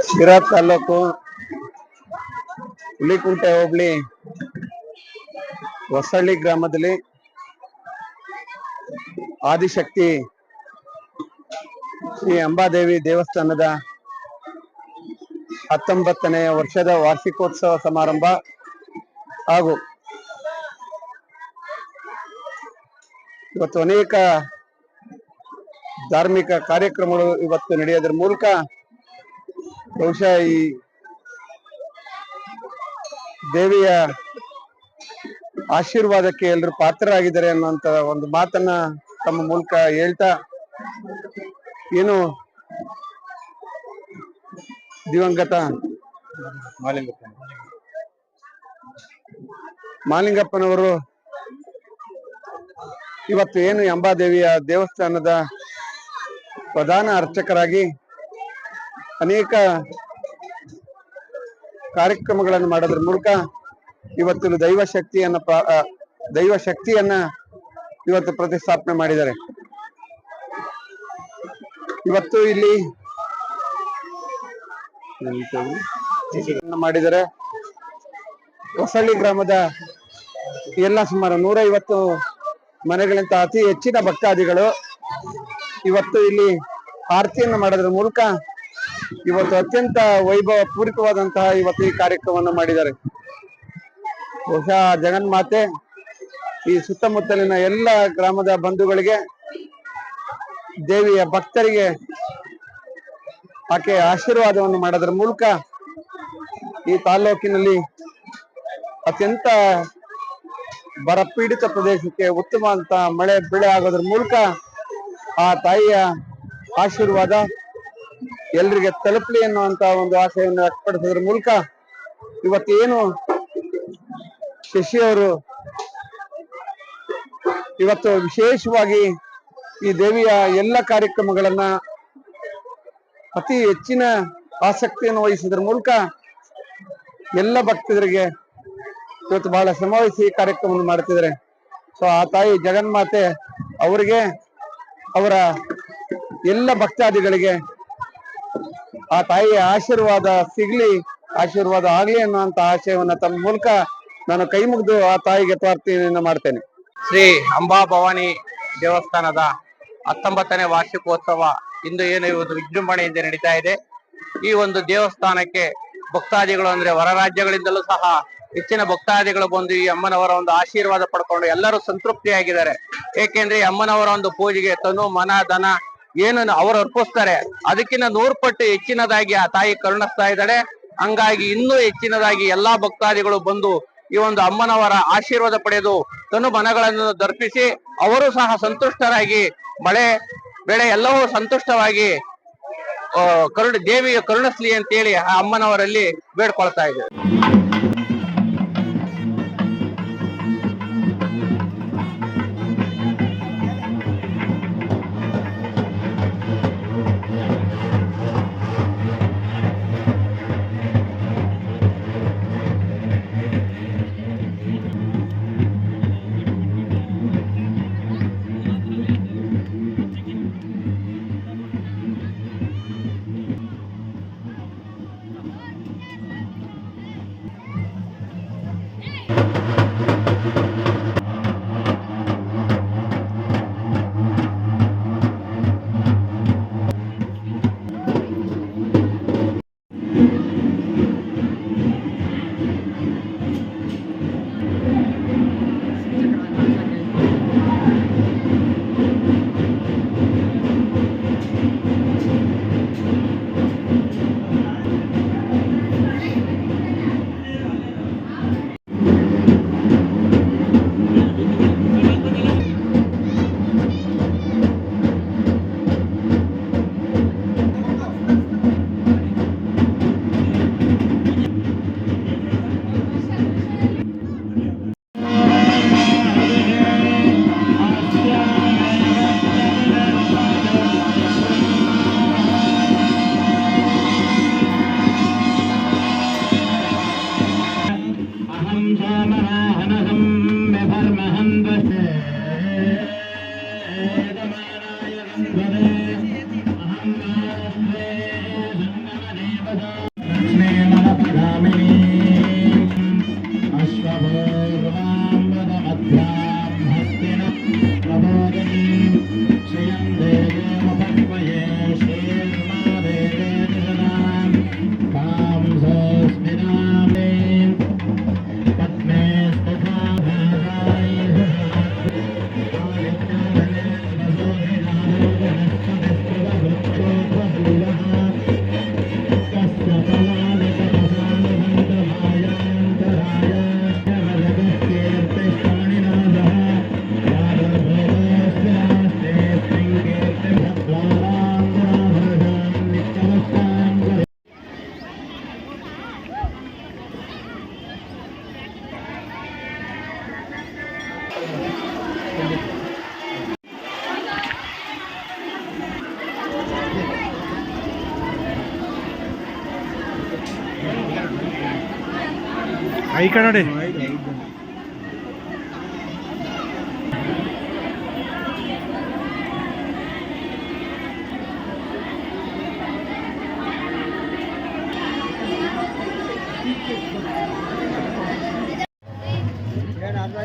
ಶಿರಾ ತಾಲೂಕು ಹುಲಿಕುಂಟೆ ಹೋಬಳಿ ಹೊಸಳ್ಳಿ ಗ್ರಾಮದಲ್ಲಿ ಆದಿಶಕ್ತಿ ಶ್ರೀ ಅಂಬಾದೇವಿ ದೇವಸ್ಥಾನದ 19ನೇ ವರ್ಷದ ವಾರ್ಷಿಕೋತ್ಸವ ಸಮಾರಂಭ ಹಾಗೂ ಇವತ್ತು ಅನೇಕ ಧಾರ್ಮಿಕ ಕಾರ್ಯಕ್ರಮಗಳು ಇವತ್ತು ನಡೆಯೋದ್ರ ಮೂಲಕ ಬಹುಶಃ ಈ ದೇವಿಯ ಆಶೀರ್ವಾದಕ್ಕೆ ಎಲ್ಲರೂ ಪಾತ್ರರಾಗಿದ್ದಾರೆ ಅನ್ನುವಂತ ಒಂದು ಮಾತನ್ನ ತಮ್ಮ ಮೂಲಕ ಹೇಳ್ತಾ, ಏನು ದಿವಂಗತ ಮಾಲಿಂಗಪ್ಪನವರು ಇವತ್ತು ಏನು ಅಂಬಾದೇವಿಯ ದೇವಸ್ಥಾನದ ಪ್ರಧಾನ ಅರ್ಚಕರಾಗಿ ಅನೇಕ ಕಾರ್ಯಕ್ರಮಗಳನ್ನು ಮಾಡೋದ್ರ ಮೂಲಕ ಇವತ್ತು ದೈವ ಶಕ್ತಿಯನ್ನ ಇವತ್ತು ಪ್ರತಿಷ್ಠಾಪನೆ ಮಾಡಿದ್ದಾರೆ. ಇವತ್ತು ಇಲ್ಲಿ ಮಾಡಿದರೆ ಹೊಸಳ್ಳಿ ಗ್ರಾಮದ ಎಲ್ಲ ಸುಮಾರು 150 ಮನೆಗಳಿಂದ ಅತಿ ಹೆಚ್ಚಿನ ಭಕ್ತಾದಿಗಳು ಇವತ್ತು ಇಲ್ಲಿ ಆರತಿಯನ್ನು ಮಾಡೋದ್ರ ಮೂಲಕ ಇವತ್ತು ಅತ್ಯಂತ ವೈಭವ ಪೂರಿತವಾದಂತಹ ಇವತ್ತು ಈ ಕಾರ್ಯಕ್ರಮವನ್ನು ಮಾಡಿದ್ದಾರೆ. ಬಹುಶಃ ಜಗನ್ಮಾತೆ ಈ ಸುತ್ತಮುತ್ತಲಿನ ಎಲ್ಲ ಗ್ರಾಮದ ಬಂಧುಗಳಿಗೆ, ದೇವಿಯ ಭಕ್ತರಿಗೆ ಆಕೆ ಆಶೀರ್ವಾದವನ್ನು ಮಾಡೋದ್ರ ಮೂಲಕ ಈ ತಾಲೂಕಿನಲ್ಲಿ ಅತ್ಯಂತ ಬರಪೀಡಿತ ಪ್ರದೇಶಕ್ಕೆ ಉತ್ತಮ ಅಂತ ಮಳೆ ಬೆಳೆ ಆಗೋದ್ರ ಮೂಲಕ ಆ ತಾಯಿಯ ಆಶೀರ್ವಾದ ಎಲ್ರಿಗೆ ತಲುಪಲಿ ಅನ್ನುವಂತ ಒಂದು ಆಶೆಯನ್ನು ವ್ಯಕ್ತಪಡಿಸೋದ್ರ ಮೂಲಕ ಇವತ್ತೇನು ಶಶಿಯವರು ಇವತ್ತು ವಿಶೇಷವಾಗಿ ಈ ದೇವಿಯ ಎಲ್ಲ ಕಾರ್ಯಕ್ರಮಗಳನ್ನ ಅತಿ ಹೆಚ್ಚಿನ ಆಸಕ್ತಿಯನ್ನು ವಹಿಸೋದ್ರ ಮೂಲಕ ಎಲ್ಲ ಭಕ್ತರಿಗೆ ಇವತ್ತು ಬಹಳ ಶ್ರಮವಹಿಸಿ ಕಾರ್ಯಕ್ರಮವನ್ನು ಮಾಡ್ತಿದ್ದಾರೆ. ಸೊ ಆ ತಾಯಿ ಜಗನ್ಮಾತೆ ಅವರಿಗೆ, ಅವರ ಎಲ್ಲ ಭಕ್ತಾದಿಗಳಿಗೆ ಆ ತಾಯಿಯ ಆಶೀರ್ವಾದ ಸಿಗ್ಲಿ, ಆಶೀರ್ವಾದ ಆಗ್ಲಿ ಅನ್ನುವಂತ ಆಶಯವನ್ನ ತಮ್ಮ ಮೂಲಕ ನಾನು ಕೈ ಮುಗಿದು ಆ ತಾಯಿಗೆ ಪ್ರಾರ್ಥನೆಯನ್ನು ಮಾಡ್ತೇನೆ. ಶ್ರೀ ಅಂಬಾ ಭವಾನಿ ದೇವಸ್ಥಾನದ 19ನೇ ವಾರ್ಷಿಕೋತ್ಸವ ಇಂದು ಏನು ಇವತ್ತು ವಿಜೃಂಭಣೆಯಿಂದ ನಡೀತಾ ಇದೆ. ಈ ಒಂದು ದೇವಸ್ಥಾನಕ್ಕೆ ಭಕ್ತಾದಿಗಳು ಅಂದ್ರೆ ಹೊರ ರಾಜ್ಯಗಳಿಂದಲೂ ಸಹ ಹೆಚ್ಚಿನ ಭಕ್ತಾದಿಗಳು ಬಂದು ಈ ಅಮ್ಮನವರ ಒಂದು ಆಶೀರ್ವಾದ ಪಡ್ಕೊಂಡು ಎಲ್ಲರೂ ಸಂತೃಪ್ತಿಯಾಗಿದ್ದಾರೆ. ಏಕೆಂದ್ರೆ ಈ ಅಮ್ಮನವರ ಒಂದು ಪೂಜೆಗೆ ತನು ಮನ ಧನ ಏನು ಅವರು ಅರ್ಪಿಸ್ತಾರೆ ಅದಕ್ಕಿಂತ 100 ಪಟ್ಟು ಹೆಚ್ಚಿನದಾಗಿ ಆ ತಾಯಿ ಕರುಣಿಸ್ತಾ ಇದ್ದಾಳೆ. ಹಂಗಾಗಿ ಇನ್ನೂ ಹೆಚ್ಚಿನದಾಗಿ ಎಲ್ಲಾ ಭಕ್ತಾದಿಗಳು ಬಂದು ಈ ಒಂದು ಅಮ್ಮನವರ ಆಶೀರ್ವಾದ ಪಡೆದು ತನು ಮನಗಳನ್ನು ದರ್ಪಿಸಿ ಅವರು ಸಹ ಸಂತುಷ್ಟರಾಗಿ ಮಳೆ ಬೆಳೆ ಎಲ್ಲವೂ ಸಂತುಷ್ಟವಾಗಿ ದೇವಿಯ ಕರುಣಿಸ್ಲಿ ಅಂತೇಳಿ ಆ ಅಮ್ಮನವರಲ್ಲಿ ಬೇಡ್ಕೊಳ್ತಾ ಇದೆ. ಈ ಕಡೆ ನೋಡಿ. ಏನು ಅರ್ಧ